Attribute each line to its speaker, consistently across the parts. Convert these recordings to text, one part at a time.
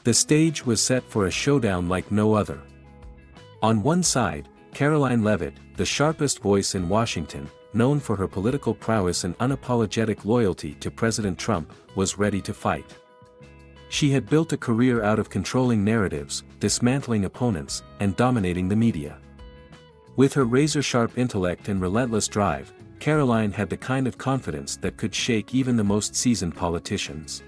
Speaker 1: The stage was set for a showdown like no other. On one side, Caroline Levitt, the sharpest voice in Washington, known for her political prowess and unapologetic loyalty to President Trump, was ready to fight. She had built a career out of controlling narratives, dismantling opponents, and dominating the media. With her razor-sharp intellect and relentless drive, Caroline had the kind of confidence that could shake even the most seasoned politicians.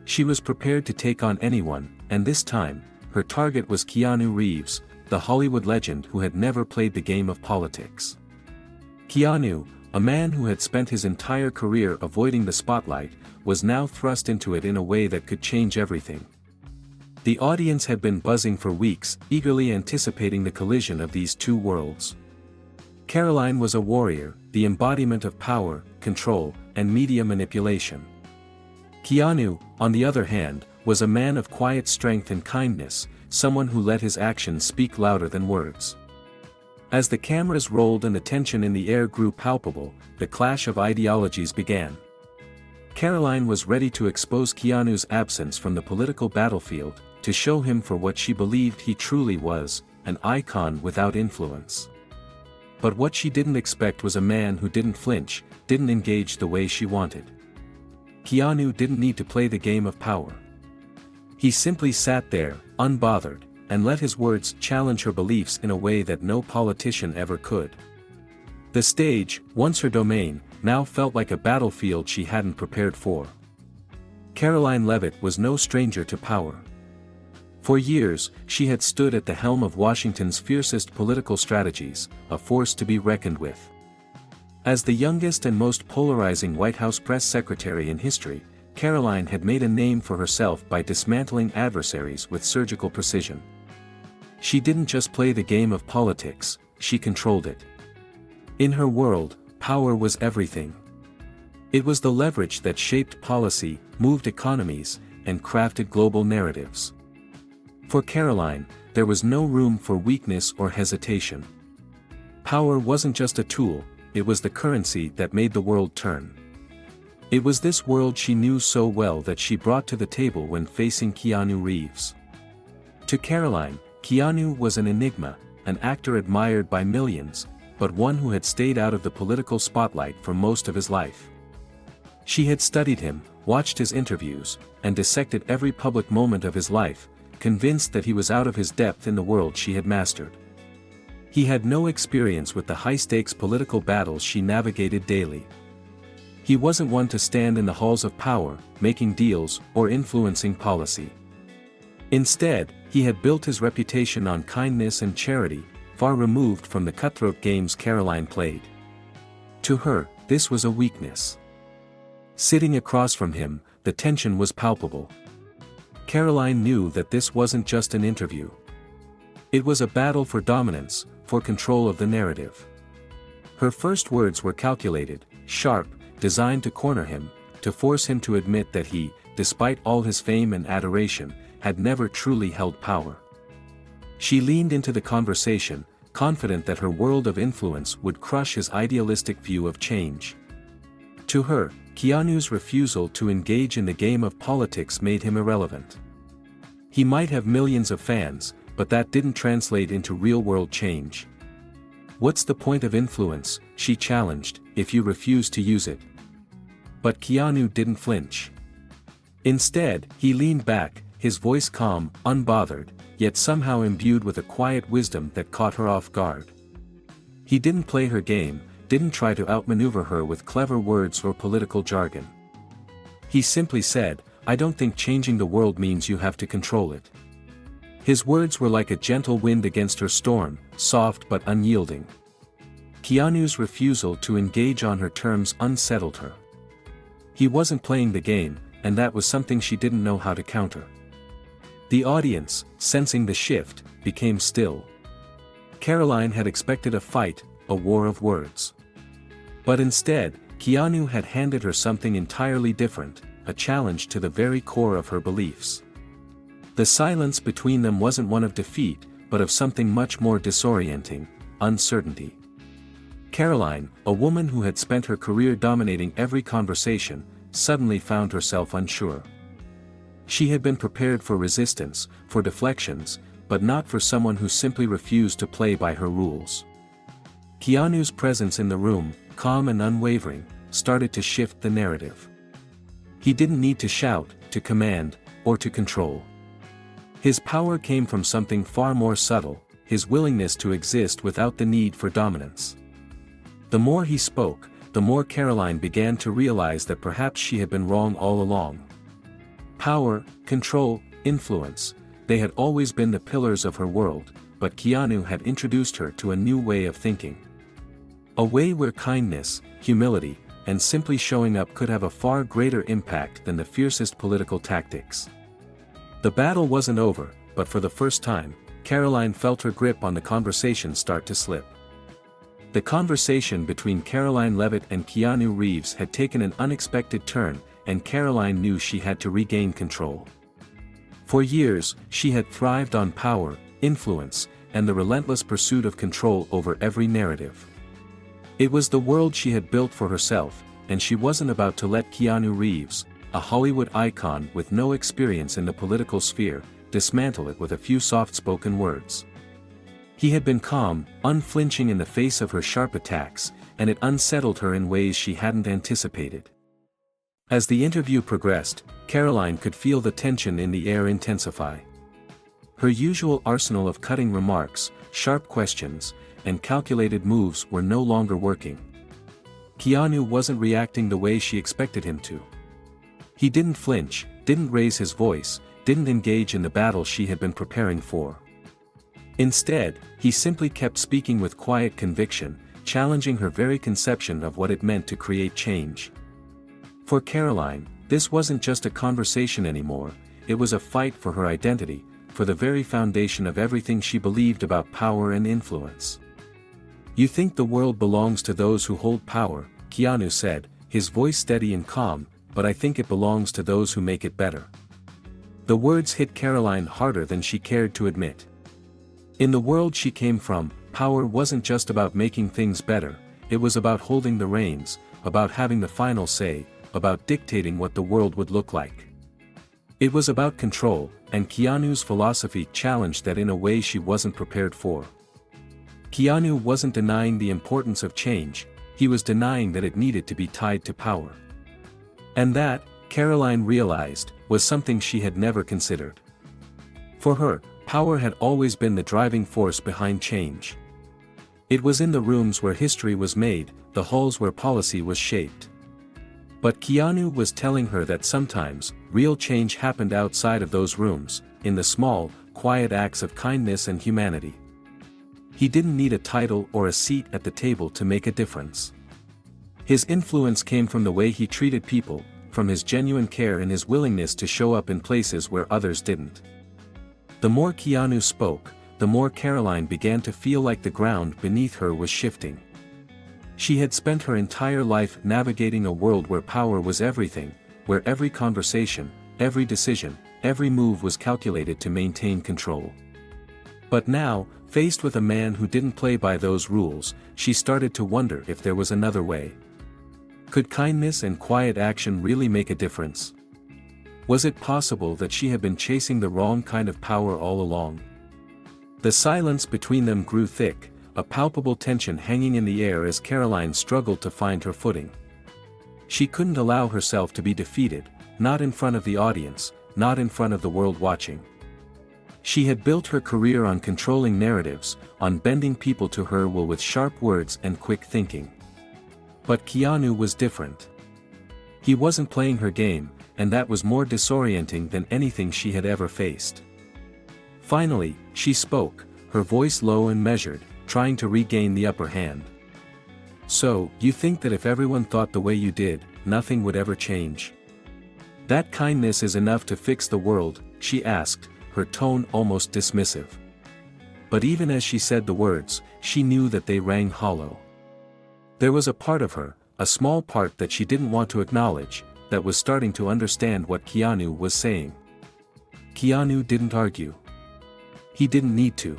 Speaker 1: She was prepared to take on anyone, and this time, her target was Keanu Reeves, the Hollywood legend who had never played the game of politics. Keanu, a man who had spent his entire career avoiding the spotlight, was now thrust into it in a way that could change everything. The audience had been buzzing for weeks, eagerly anticipating the collision of these two worlds. Caroline was a warrior, the embodiment of power, control, and media manipulation. Keanu, on the other hand, was a man of quiet strength and kindness, someone who let his actions speak louder than words. As the cameras rolled and the tension in the air grew palpable, the clash of ideologies began. Caroline was ready to expose Keanu's absence from the political battlefield, to show him for what she believed he truly was, an icon without influence. But what she didn't expect was a man who didn't flinch, didn't engage the way she wanted. Keanu didn't need to play the game of power. He simply sat there, unbothered, and let his words challenge her beliefs in a way that no politician ever could. The stage, once her domain, now felt like a battlefield she hadn't prepared for. Caroline Levitt was no stranger to power. For years, she had stood at the helm of Washington's fiercest political strategies, a force to be reckoned with. As the youngest and most polarizing White House press secretary in history, Caroline had made a name for herself by dismantling adversaries with surgical precision. She didn't just play the game of politics, she controlled it. In her world, power was everything. It was the leverage that shaped policy, moved economies, and crafted global narratives. For Caroline, there was no room for weakness or hesitation. Power wasn't just a tool, it was the currency that made the world turn. It was this world she knew so well that she brought to the table when facing Keanu Reeves. To Caroline, Keanu was an enigma, an actor admired by millions, but one who had stayed out of the political spotlight for most of his life. She had studied him, watched his interviews, and dissected every public moment of his life, convinced that he was out of his depth in the world she had mastered. He had no experience with the high-stakes political battles she navigated daily. He wasn't one to stand in the halls of power, making deals, or influencing policy. Instead, he had built his reputation on kindness and charity, far removed from the cutthroat games Caroline played. To her, this was a weakness. Sitting across from him, the tension was palpable. Caroline knew that this wasn't just an interview. It was a battle for dominance, for control of the narrative. Her first words were calculated, sharp, designed to corner him, to force him to admit that he, despite all his fame and adoration, had never truly held power. She leaned into the conversation, confident that her world of influence would crush his idealistic view of change. To her, Keanu's refusal to engage in the game of politics made him irrelevant. He might have millions of fans, but that didn't translate into real-world change. "What's the point of influence," she challenged, "if you refuse to use it?" But Keanu didn't flinch. Instead, he leaned back, his voice calm, unbothered, yet somehow imbued with a quiet wisdom that caught her off guard. He didn't play her game, didn't try to outmaneuver her with clever words or political jargon. He simply said, "I don't think changing the world means you have to control it." His words were like a gentle wind against her storm, soft but unyielding. Keanu's refusal to engage on her terms unsettled her. He wasn't playing the game, and that was something she didn't know how to counter. The audience, sensing the shift, became still. Caroline had expected a fight, a war of words. But instead, Keanu had handed her something entirely different, a challenge to the very core of her beliefs. The silence between them wasn't one of defeat, but of something much more disorienting, uncertainty. Caroline, a woman who had spent her career dominating every conversation, suddenly found herself unsure. She had been prepared for resistance, for deflections, but not for someone who simply refused to play by her rules. Keanu's presence in the room, calm and unwavering, started to shift the narrative. He didn't need to shout, to command, or to control. His power came from something far more subtle, his willingness to exist without the need for dominance. The more he spoke, the more Caroline began to realize that perhaps she had been wrong all along. Power, control, influence, they had always been the pillars of her world, but Keanu had introduced her to a new way of thinking. A way where kindness, humility, and simply showing up could have a far greater impact than the fiercest political tactics. The battle wasn't over, but for the first time, Caroline felt her grip on the conversation start to slip. The conversation between Caroline Levitt and Keanu Reeves had taken an unexpected turn, and Caroline knew she had to regain control. For years, she had thrived on power, influence, and the relentless pursuit of control over every narrative. It was the world she had built for herself, and she wasn't about to let Keanu Reeves, a Hollywood icon with no experience in the political sphere, dismantle it with a few soft-spoken words. He had been calm, unflinching in the face of her sharp attacks, and it unsettled her in ways she hadn't anticipated. As the interview progressed, Caroline could feel the tension in the air intensify. Her usual arsenal of cutting remarks, sharp questions, and calculated moves were no longer working. Keanu wasn't reacting the way she expected him to. He didn't flinch, didn't raise his voice, didn't engage in the battle she had been preparing for. Instead, he simply kept speaking with quiet conviction, challenging her very conception of what it meant to create change. For Caroline, this wasn't just a conversation anymore, it was a fight for her identity, for the very foundation of everything she believed about power and influence. "You think the world belongs to those who hold power," Keanu said, his voice steady and calm, "but I think it belongs to those who make it better." The words hit Caroline harder than she cared to admit. In the world she came from, power wasn't just about making things better, it was about holding the reins, about having the final say, about dictating what the world would look like. It was about control, and Keanu's philosophy challenged that in a way she wasn't prepared for. Keanu wasn't denying the importance of change, he was denying that it needed to be tied to power. And that, Caroline realized, was something she had never considered. For her, power had always been the driving force behind change. It was in the rooms where history was made, the halls where policy was shaped. But Keanu was telling her that sometimes, real change happened outside of those rooms, in the small, quiet acts of kindness and humanity. He didn't need a title or a seat at the table to make a difference. His influence came from the way he treated people, from his genuine care and his willingness to show up in places where others didn't. The more Keanu spoke, the more Caroline began to feel like the ground beneath her was shifting. She had spent her entire life navigating a world where power was everything, where every conversation, every decision, every move was calculated to maintain control. But now, faced with a man who didn't play by those rules, she started to wonder if there was another way. Could kindness and quiet action really make a difference? Was it possible that she had been chasing the wrong kind of power all along? The silence between them grew thick, a palpable tension hanging in the air as Caroline struggled to find her footing. She couldn't allow herself to be defeated, not in front of the audience, not in front of the world watching. She had built her career on controlling narratives, on bending people to her will with sharp words and quick thinking. But Keanu was different. He wasn't playing her game, and that was more disorienting than anything she had ever faced. Finally, she spoke, her voice low and measured, trying to regain the upper hand. "So, you think that if everyone thought the way you did, nothing would ever change? That kindness is enough to fix the world?" she asked, her tone almost dismissive. But even as she said the words, she knew that they rang hollow. There was a part of her, a small part that she didn't want to acknowledge, that was starting to understand what Keanu was saying. Keanu didn't argue. He didn't need to.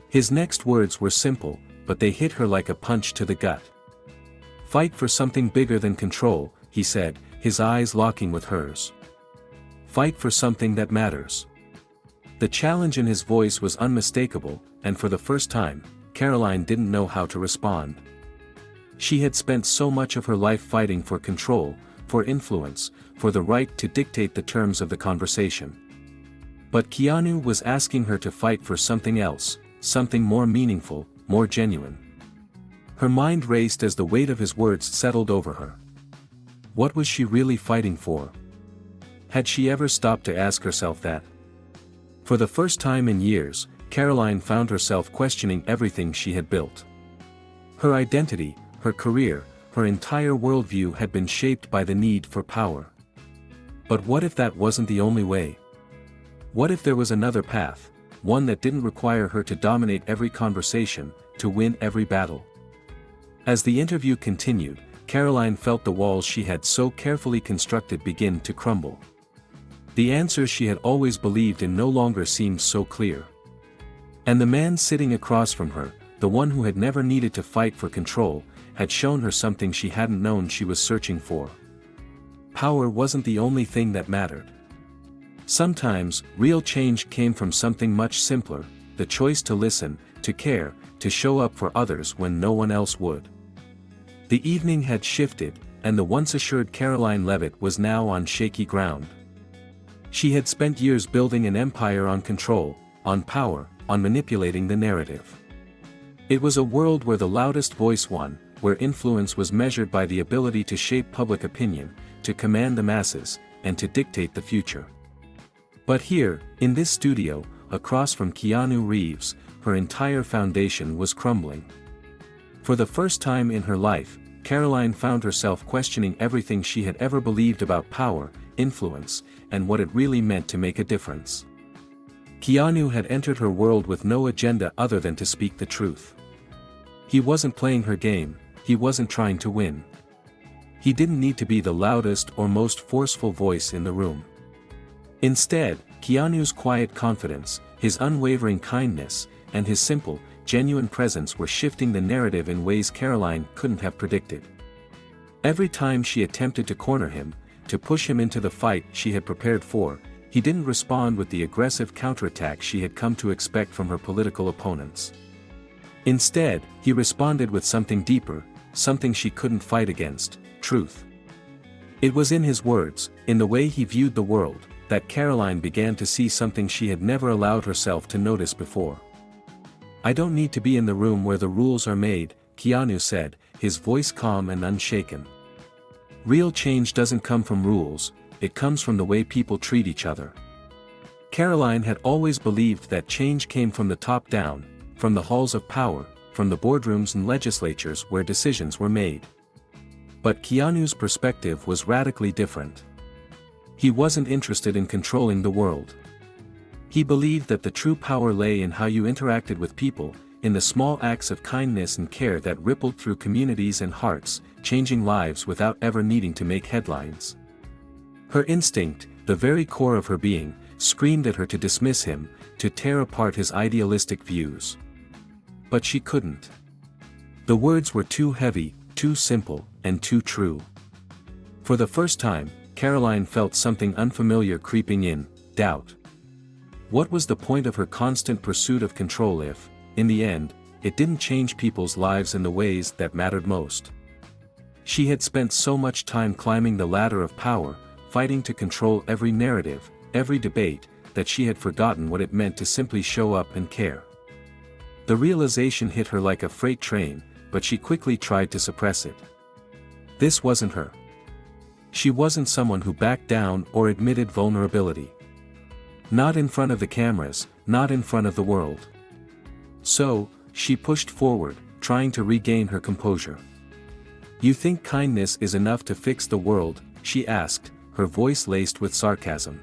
Speaker 1: His next words were simple, but they hit her like a punch to the gut. "Fight for something bigger than control," he said, his eyes locking with hers. Fight for something that matters. The challenge in his voice was unmistakable, and for the first time, Caroline didn't know how to respond. She had spent so much of her life fighting for control, for influence, for the right to dictate the terms of the conversation. But Keanu was asking her to fight for something else, something more meaningful, more genuine. Her mind raced as the weight of his words settled over her. What was she really fighting for? Had she ever stopped to ask herself that? For the first time in years, Caroline found herself questioning everything she had built. Her identity, her career, her entire worldview had been shaped by the need for power. But what if that wasn't the only way? What if there was another path, one that didn't require her to dominate every conversation, to win every battle? As the interview continued, Caroline felt the walls she had so carefully constructed begin to crumble. The answers she had always believed in no longer seemed so clear. And the man sitting across from her, the one who had never needed to fight for control, had shown her something she hadn't known she was searching for. Power wasn't the only thing that mattered. Sometimes, real change came from something much simpler, the choice to listen, to care, to show up for others when no one else would. The evening had shifted, and the once assured Caroline Levitt was now on shaky ground. She had spent years building an empire on control, on power, on manipulating the narrative. It was a world where the loudest voice won, where influence was measured by the ability to shape public opinion, to command the masses, and to dictate the future. But here, in this studio, across from Keanu Reeves, her entire foundation was crumbling. For the first time in her life, Caroline found herself questioning everything she had ever believed about power, influence, and what it really meant to make a difference. Keanu had entered her world with no agenda other than to speak the truth. He wasn't playing her game, he wasn't trying to win. He didn't need to be the loudest or most forceful voice in the room. Instead, Keanu's quiet confidence, his unwavering kindness, and his simple, genuine presence were shifting the narrative in ways Caroline couldn't have predicted. Every time she attempted to corner him, to push him into the fight she had prepared for, he didn't respond with the aggressive counterattack she had come to expect from her political opponents. Instead, he responded with something deeper, something she couldn't fight against: truth. It was in his words, in the way he viewed the world, that Caroline began to see something she had never allowed herself to notice before. "I don't need to be in the room where the rules are made," Keanu said, his voice calm and unshaken. "Real change doesn't come from rules, it comes from the way people treat each other." Caroline had always believed that change came from the top down, from the halls of power, from the boardrooms and legislatures where decisions were made. But Keanu's perspective was radically different. He wasn't interested in controlling the world. He believed that the true power lay in how you interacted with people, in the small acts of kindness and care that rippled through communities and hearts, changing lives without ever needing to make headlines. Her instinct, the very core of her being, screamed at her to dismiss him, to tear apart his idealistic views. But she couldn't. The words were too heavy, too simple, and too true. For the first time, Caroline felt something unfamiliar creeping in: doubt. What was the point of her constant pursuit of control if, in the end, it didn't change people's lives in the ways that mattered most? She had spent so much time climbing the ladder of power, fighting to control every narrative, every debate, that she had forgotten what it meant to simply show up and care. The realization hit her like a freight train, but she quickly tried to suppress it. This wasn't her. She wasn't someone who backed down or admitted vulnerability. Not in front of the cameras, not in front of the world. So, she pushed forward, trying to regain her composure. "You think kindness is enough to fix the world?" she asked, her voice laced with sarcasm.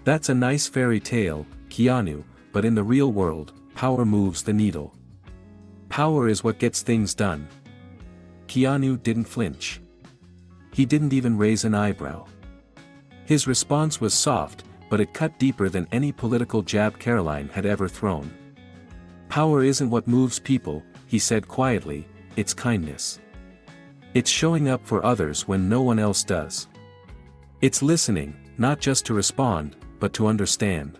Speaker 1: "That's a nice fairy tale, Keanu, but in the real world, power moves the needle. Power is what gets things done." Keanu didn't flinch. He didn't even raise an eyebrow. His response was soft, but it cut deeper than any political jab Caroline had ever thrown. "Power isn't what moves people," he said quietly, "it's kindness. It's showing up for others when no one else does. It's listening, not just to respond, but to understand.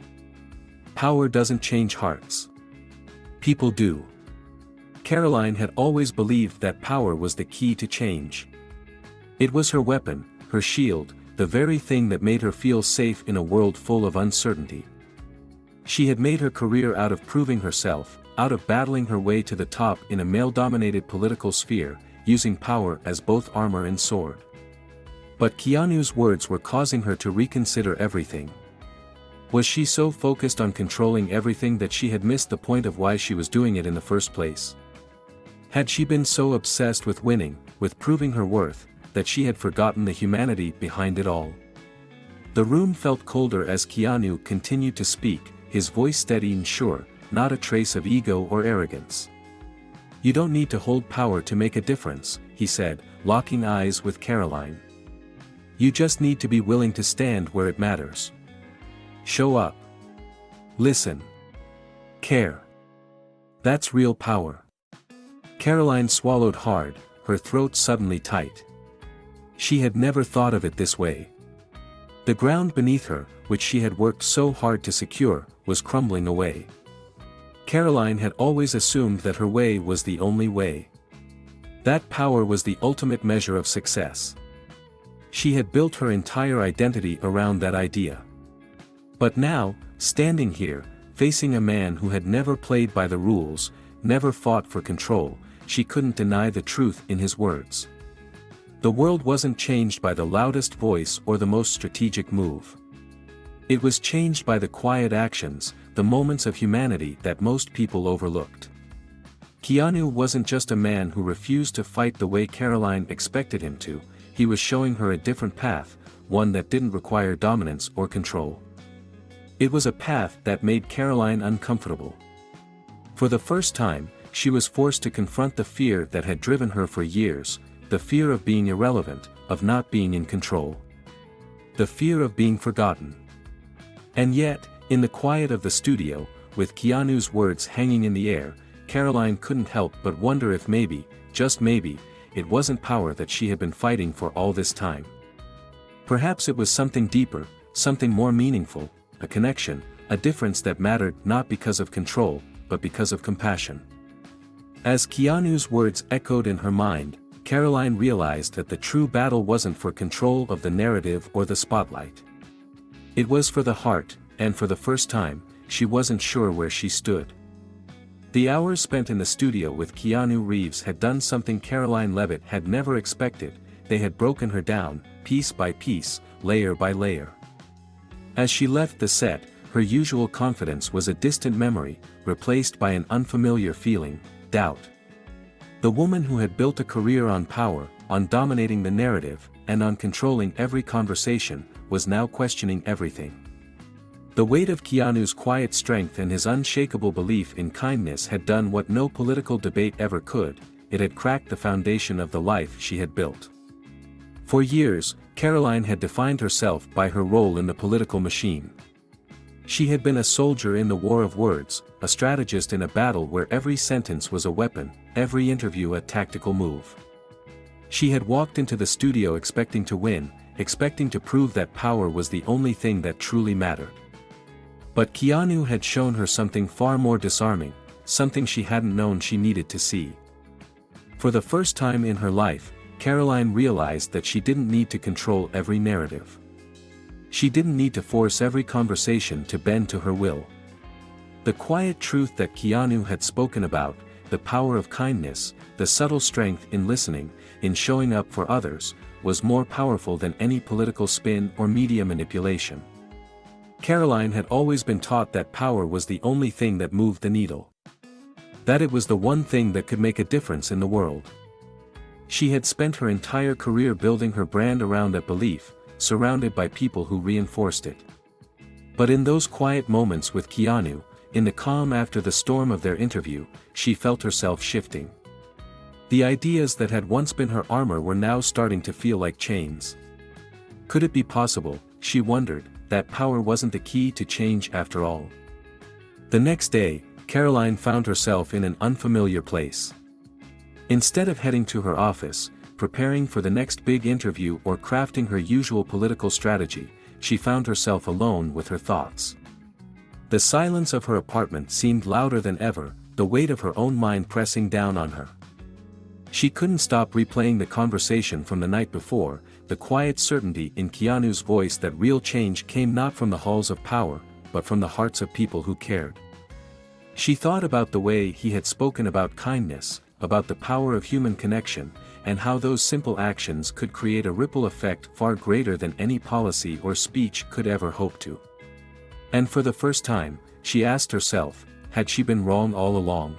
Speaker 1: Power doesn't change hearts. People do. Caroline had always believed that power was the key to change. It was her weapon, her shield, the very thing that made her feel safe in a world full of uncertainty. She had made her career out of proving herself, out of battling her way to the top in a male-dominated political sphere, using power as both armor and sword. But Keanu's words were causing her to reconsider everything. Was she so focused on controlling everything that she had missed the point of why she was doing it in the first place? Had she been so obsessed with winning, with proving her worth, that she had forgotten the humanity behind it all? The room felt colder as Keanu continued to speak, his voice steady and sure, not a trace of ego or arrogance. "You don't need to hold power to make a difference," he said, locking eyes with Caroline. "You just need to be willing to stand where it matters. Show up. Listen. Care. That's real power." Caroline swallowed hard, her throat suddenly tight. She had never thought of it this way. The ground beneath her, which she had worked so hard to secure, was crumbling away. Caroline had always assumed that her way was the only way. That power was the ultimate measure of success. She had built her entire identity around that idea. But now, standing here, facing a man who had never played by the rules, never fought for control, she couldn't deny the truth in his words. The world wasn't changed by the loudest voice or the most strategic move. It was changed by the quiet actions, the moments of humanity that most people overlooked. Keanu wasn't just a man who refused to fight the way Caroline expected him to, he was showing her a different path, one that didn't require dominance or control. It was a path that made Caroline uncomfortable. For the first time, she was forced to confront the fear that had driven her for years, the fear of being irrelevant, of not being in control. The fear of being forgotten. And yet, in the quiet of the studio, with Keanu's words hanging in the air, Caroline couldn't help but wonder if maybe, just maybe, it wasn't power that she had been fighting for all this time. Perhaps it was something deeper, something more meaningful, a connection, a difference that mattered not because of control, but because of compassion. As Keanu's words echoed in her mind, Caroline realized that the true battle wasn't for control of the narrative or the spotlight. It was for the heart, and for the first time, she wasn't sure where she stood. The hours spent in the studio with Keanu Reeves had done something Caroline Levitt had never expected. They had broken her down, piece by piece, layer by layer. As she left the set, her usual confidence was a distant memory, replaced by an unfamiliar feeling, doubt. The woman who had built a career on power, on dominating the narrative, and on controlling every conversation, was now questioning everything. The weight of Keanu's quiet strength and his unshakable belief in kindness had done what no political debate ever could, it had cracked the foundation of the life she had built. For years, Caroline had defined herself by her role in the political machine. She had been a soldier in the war of words, a strategist in a battle where every sentence was a weapon, every interview a tactical move. She had walked into the studio expecting to win, expecting to prove that power was the only thing that truly mattered. But Keanu had shown her something far more disarming, something she hadn't known she needed to see. For the first time in her life, Caroline realized that she didn't need to control every narrative. She didn't need to force every conversation to bend to her will. The quiet truth that Keanu had spoken about, the power of kindness, the subtle strength in listening, in showing up for others, was more powerful than any political spin or media manipulation. Caroline had always been taught that power was the only thing that moved the needle. That it was the one thing that could make a difference in the world. She had spent her entire career building her brand around that belief, surrounded by people who reinforced it. But in those quiet moments with Keanu, in the calm after the storm of their interview, she felt herself shifting. The ideas that had once been her armor were now starting to feel like chains. Could it be possible, she wondered, that power wasn't the key to change after all? The next day, Caroline found herself in an unfamiliar place. Instead of heading to her office, preparing for the next big interview or crafting her usual political strategy, she found herself alone with her thoughts. The silence of her apartment seemed louder than ever, the weight of her own mind pressing down on her. She couldn't stop replaying the conversation from the night before, the quiet certainty in Keanu's voice that real change came not from the halls of power, but from the hearts of people who cared. She thought about the way he had spoken about kindness, about the power of human connection, and how those simple actions could create a ripple effect far greater than any policy or speech could ever hope to. And for the first time, she asked herself, had she been wrong all along?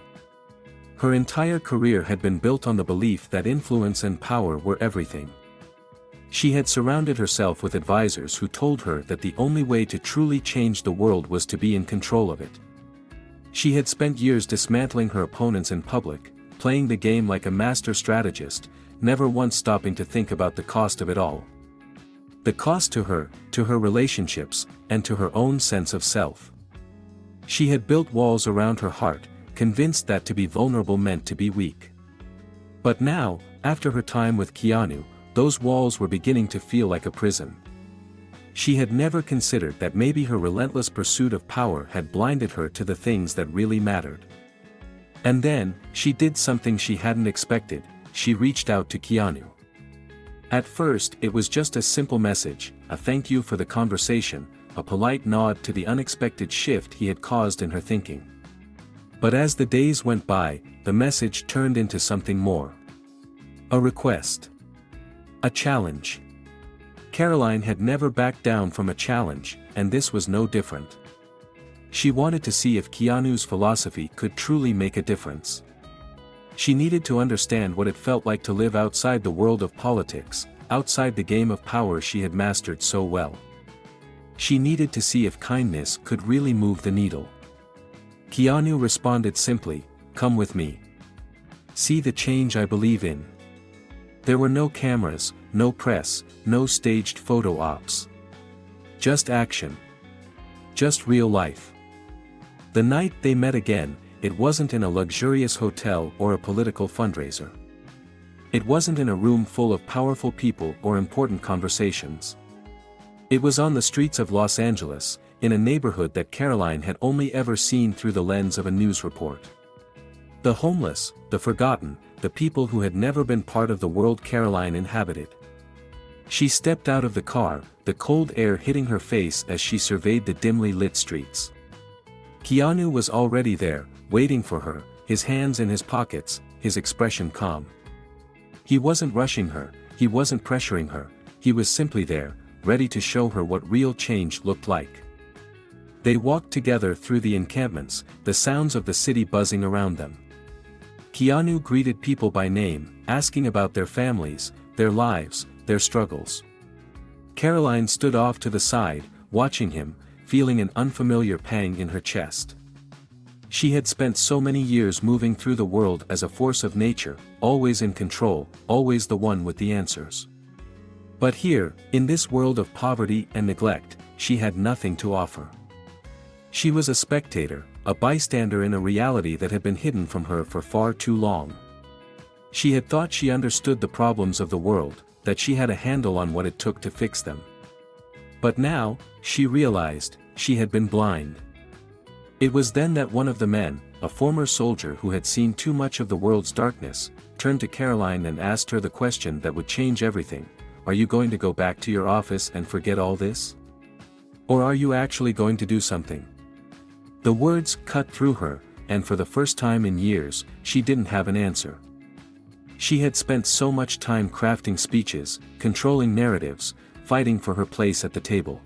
Speaker 1: Her entire career had been built on the belief that influence and power were everything. She had surrounded herself with advisors who told her that the only way to truly change the world was to be in control of it. She had spent years dismantling her opponents in public, playing the game like a master strategist, never once stopping to think about the cost of it all. The cost to her relationships, and to her own sense of self. She had built walls around her heart, convinced that to be vulnerable meant to be weak. But now, after her time with Keanu, those walls were beginning to feel like a prison. She had never considered that maybe her relentless pursuit of power had blinded her to the things that really mattered. And then, she did something she hadn't expected, she reached out to Keanu. At first it was just a simple message, a thank you for the conversation, a polite nod to the unexpected shift he had caused in her thinking. But as the days went by, the message turned into something more. A request. A challenge. Caroline had never backed down from a challenge, and this was no different. She wanted to see if Keanu's philosophy could truly make a difference. She needed to understand what it felt like to live outside the world of politics, outside the game of power she had mastered so well. She needed to see if kindness could really move the needle. Keanu responded simply, "Come with me. See the change I believe in." There were no cameras, no press, no staged photo ops. Just action. Just real life. The night they met again, it wasn't in a luxurious hotel or a political fundraiser. It wasn't in a room full of powerful people or important conversations. It was on the streets of Los Angeles, in a neighborhood that Caroline had only ever seen through the lens of a news report. The homeless, the forgotten, the people who had never been part of the world Caroline inhabited. She stepped out of the car, the cold air hitting her face as she surveyed the dimly lit streets. Keanu was already there, waiting for her, his hands in his pockets, his expression calm. He wasn't rushing her, he wasn't pressuring her, he was simply there, ready to show her what real change looked like. They walked together through the encampments, the sounds of the city buzzing around them. Keanu greeted people by name, asking about their families, their lives, their struggles. Caroline stood off to the side, watching him, feeling an unfamiliar pang in her chest. She had spent so many years moving through the world as a force of nature, always in control, always the one with the answers. But here, in this world of poverty and neglect, she had nothing to offer. She was a spectator, a bystander in a reality that had been hidden from her for far too long. She had thought she understood the problems of the world, that she had a handle on what it took to fix them. But now, she realized, she had been blind. It was then that one of the men, a former soldier who had seen too much of the world's darkness, turned to Caroline and asked her the question that would change everything: "Are you going to go back to your office and forget all this? Or are you actually going to do something?" The words cut through her, and for the first time in years, she didn't have an answer. She had spent so much time crafting speeches, controlling narratives, fighting for her place at the table.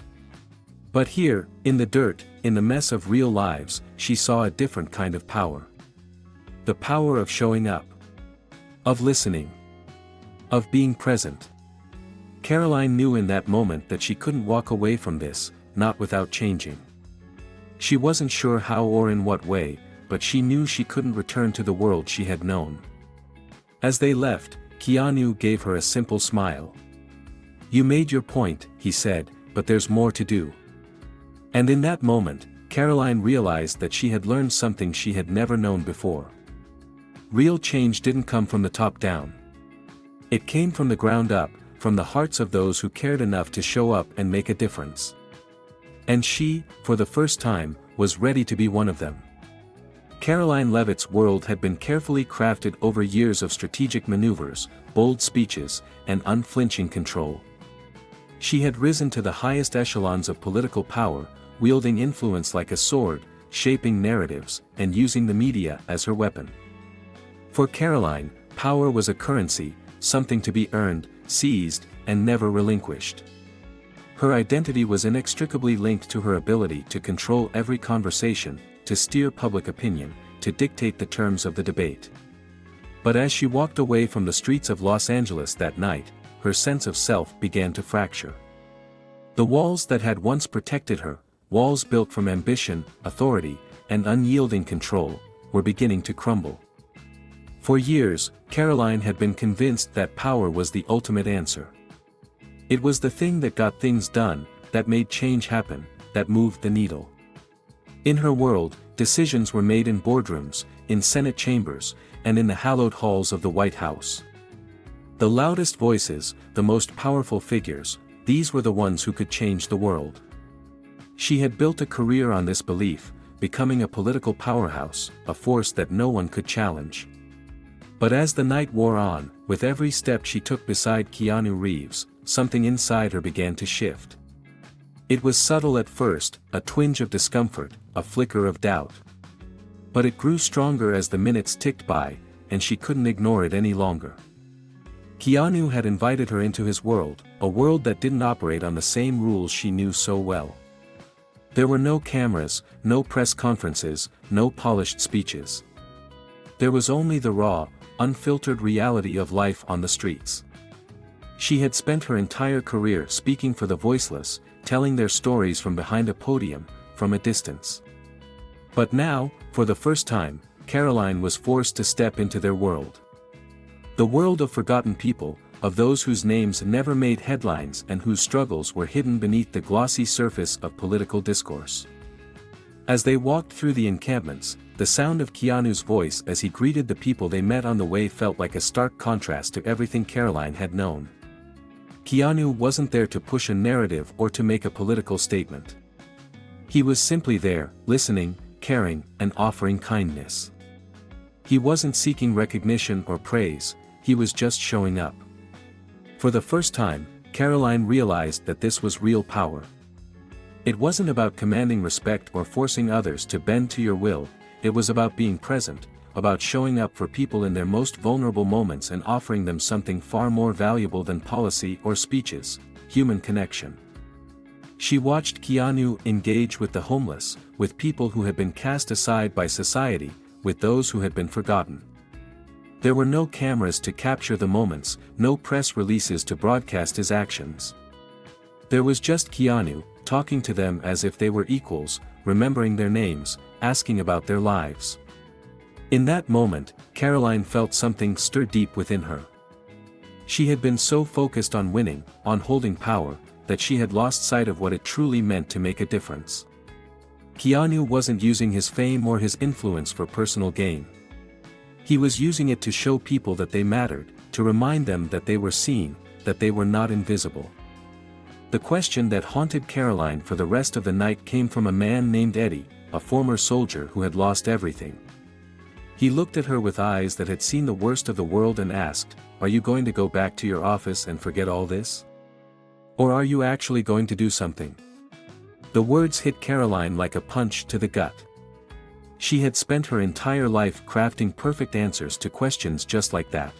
Speaker 1: But here, in the dirt, in the mess of real lives, she saw a different kind of power. The power of showing up. Of listening. Of being present. Caroline knew in that moment that she couldn't walk away from this, not without changing. She wasn't sure how or in what way, but she knew she couldn't return to the world she had known. As they left, Keanu gave her a simple smile. "You made your point," he said, "but there's more to do." And in that moment, Caroline realized that she had learned something she had never known before. Real change didn't come from the top down. It came from the ground up, from the hearts of those who cared enough to show up and make a difference. And she, for the first time, was ready to be one of them. Caroline Levitt's world had been carefully crafted over years of strategic maneuvers, bold speeches, and unflinching control. She had risen to the highest echelons of political power, wielding influence like a sword, shaping narratives, and using the media as her weapon. For Caroline, power was a currency, something to be earned, seized, and never relinquished. Her identity was inextricably linked to her ability to control every conversation, to steer public opinion, to dictate the terms of the debate. But as she walked away from the streets of Los Angeles that night, her sense of self began to fracture. The walls that had once protected her, walls built from ambition, authority, and unyielding control, were beginning to crumble. For years, Caroline had been convinced that power was the ultimate answer. It was the thing that got things done, that made change happen, that moved the needle. In her world, decisions were made in boardrooms, in Senate chambers, and in the hallowed halls of the White House. The loudest voices, the most powerful figures, these were the ones who could change the world. She had built a career on this belief, becoming a political powerhouse, a force that no one could challenge. But as the night wore on, with every step she took beside Keanu Reeves, something inside her began to shift. It was subtle at first, a twinge of discomfort, a flicker of doubt. But it grew stronger as the minutes ticked by, and she couldn't ignore it any longer. Keanu had invited her into his world, a world that didn't operate on the same rules she knew so well. There were no cameras, no press conferences, no polished speeches. There was only the raw, unfiltered reality of life on the streets. She had spent her entire career speaking for the voiceless, telling their stories from behind a podium, from a distance. But now, for the first time, Caroline was forced to step into their world. The world of forgotten people, of those whose names never made headlines and whose struggles were hidden beneath the glossy surface of political discourse. As they walked through the encampments, the sound of Keanu's voice as he greeted the people they met on the way felt like a stark contrast to everything Caroline had known. Keanu wasn't there to push a narrative or to make a political statement. He was simply there, listening, caring, and offering kindness. He wasn't seeking recognition or praise, he was just showing up. For the first time, Caroline realized that this was real power. It wasn't about commanding respect or forcing others to bend to your will, it was about being present, about showing up for people in their most vulnerable moments and offering them something far more valuable than policy or speeches: human connection. She watched Keanu engage with the homeless, with people who had been cast aside by society, with those who had been forgotten. There were no cameras to capture the moments, no press releases to broadcast his actions. There was just Keanu, talking to them as if they were equals, remembering their names, asking about their lives. In that moment, Caroline felt something stir deep within her. She had been so focused on winning, on holding power, that she had lost sight of what it truly meant to make a difference. Keanu wasn't using his fame or his influence for personal gain. He was using it to show people that they mattered, to remind them that they were seen, that they were not invisible. The question that haunted Caroline for the rest of the night came from a man named Eddie, a former soldier who had lost everything. He looked at her with eyes that had seen the worst of the world and asked, "Are you going to go back to your office and forget all this? Or are you actually going to do something?" The words hit Caroline like a punch to the gut. She had spent her entire life crafting perfect answers to questions just like that.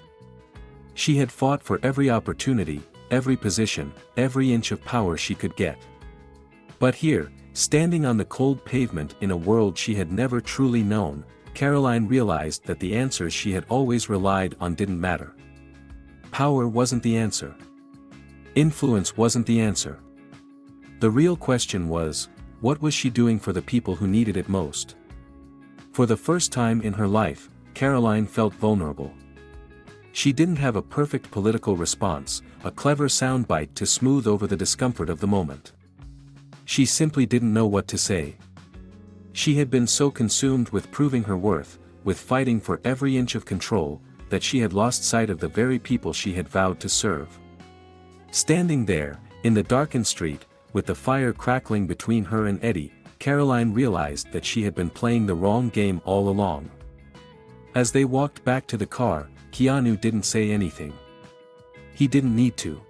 Speaker 1: She had fought for every opportunity, every position, every inch of power she could get. But here, standing on the cold pavement in a world she had never truly known, Caroline realized that the answers she had always relied on didn't matter. Power wasn't the answer. Influence wasn't the answer. The real question was, what was she doing for the people who needed it most? For the first time in her life, Caroline felt vulnerable. She didn't have a perfect political response, a clever soundbite to smooth over the discomfort of the moment. She simply didn't know what to say. She had been so consumed with proving her worth, with fighting for every inch of control, that she had lost sight of the very people she had vowed to serve. Standing there, in the darkened street, with the fire crackling between her and Eddie, Caroline realized that she had been playing the wrong game all along. As they walked back to the car, Keanu didn't say anything. He didn't need to.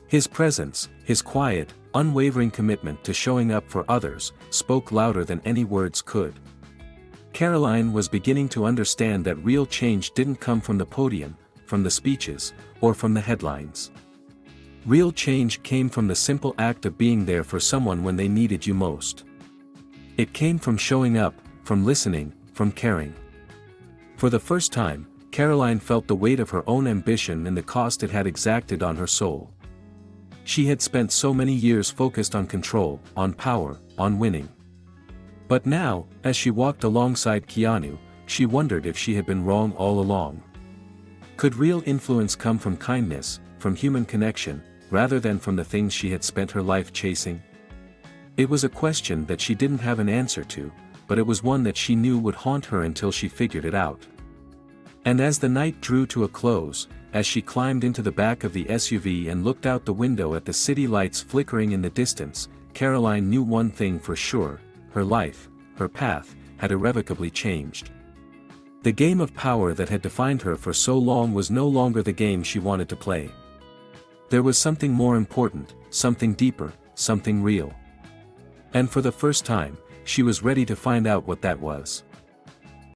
Speaker 1: His presence, his quiet, unwavering commitment to showing up for others, spoke louder than any words could. Caroline was beginning to understand that real change didn't come from the podium, from the speeches, or from the headlines. Real change came from the simple act of being there for someone when they needed you most. It came from showing up, from listening, from caring. For the first time, Caroline felt the weight of her own ambition and the cost it had exacted on her soul. She had spent so many years focused on control, on power, on winning. But now, as she walked alongside Keanu, she wondered if she had been wrong all along. Could real influence come from kindness, from human connection, rather than from the things she had spent her life chasing? It was a question that she didn't have an answer to, but it was one that she knew would haunt her until she figured it out. And as the night drew to a close, as she climbed into the back of the SUV and looked out the window at the city lights flickering in the distance, Caroline knew one thing for sure: her life, her path, had irrevocably changed. The game of power that had defined her for so long was no longer the game she wanted to play. There was something more important, something deeper, something real. And for the first time, she was ready to find out what that was.